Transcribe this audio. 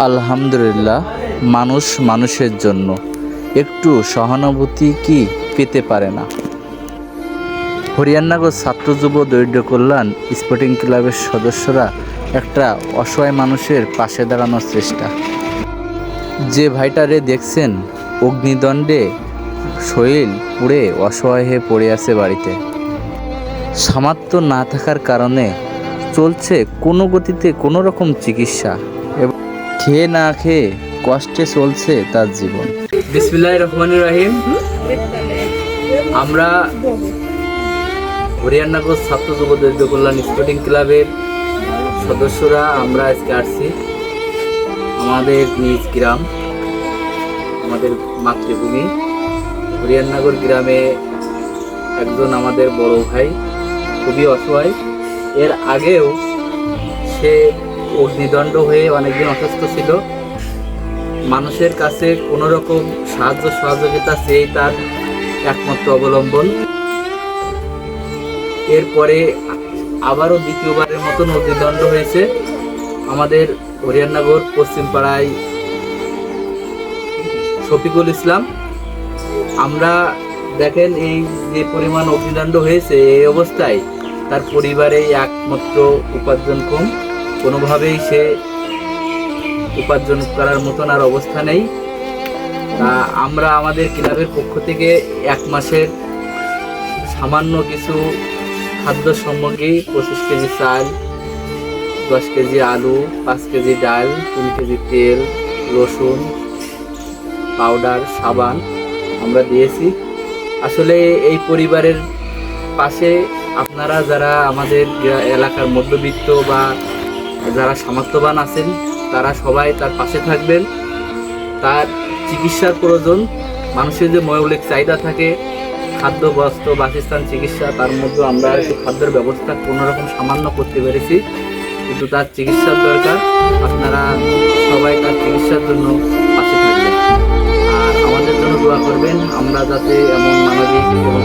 আলহামদুলিল্লাহ, মানুষ মানুষের জন্য একটু সহানুভূতি কি পেতে পারে না? হরিয়ানাগর ছাত্র যুব দরিদ্র কল্যাণ স্পোর্টিং ক্লাবের সদস্যরা একটা অসহায় মানুষের পাশে দাঁড়ানোর চেষ্টা। যে ভাইটারে দেখছেন অগ্নিদণ্ডে শরীর পুড়ে অসহায় হয়ে পড়ে আছে বাড়িতে, সামর্থ্য না থাকার কারণে চলছে কোনো গতিতে কোনো রকম চিকিৎসা এবং খেয়ে না খেয়ে কষ্টে চলছে তার জীবন। বিসমিল্লাহির রহমানির রহিম। আমরা হরিয়ানাগর ছাত্র যুব দরিদ্র কল্যাণ স্পোর্টিং ক্লাবের সদস্যরা আমরা আজকে আসছি আমাদের নিজ গ্রাম, আমাদের মাতৃভূমি হরিয়ানাগর গ্রামে একজন আমাদের বড় ভাই খুবই অসহায়। এর আগেও সে অগ্নিদণ্ড হয়ে অনেকদিন অসুস্থ ছিল। মানুষের কাছে কোনো রকম সাহায্য সহযোগিতা সেই তার একমাত্র অবলম্বন। এরপরে আবারও দ্বিতীয়বারের মতন অগ্নিদণ্ড হয়েছে আমাদের হরিয়ানাগর পশ্চিম পাড়ায় শফিকুল ইসলাম। আমরা দেখেন এই যে পরিমাণ অগ্নিদণ্ড হয়েছে, এই অবস্থায় তার পরিবারেই একমাত্র উপার্জনক্ষম, কোনোভাবেই সে উপার্জন করার মতন আর অবস্থা নেই। আমরা আমাদের ক্লাবের পক্ষ থেকে 1 মাসের সামান্য কিছু খাদ্য সামগ্রী 25 কেজি চাল, 10 কেজি আলু, 5 কেজি ডাল, 3 কেজি তেল, রসুন, পাউডার, সাবান আমরা দিয়েছি। আসলে এই পরিবারের পাশে আপনারা যারা আমাদের এলাকার মধ্যবিত্ত বা যারা সামর্থ্যবান আছেন তারা সবাই তার পাশে থাকবেন। তার চিকিৎসার প্রয়োজন, মানুষের যে মৌলিক চাহিদা থাকে খাদ্য, বস্ত্র, বাসস্থান, চিকিৎসা, তার মধ্যে আমরা একটু খাদ্যের ব্যবস্থা কোনোরকম সামান্য করতে পেরেছি, কিন্তু তার চিকিৎসার দরকার। আপনারা সবাই তার চিকিৎসার জন্য পাশে থাকবেন আর আমাদের জন্য দোয়া করবেন, আমরা যাতে এমন মানবিক এবং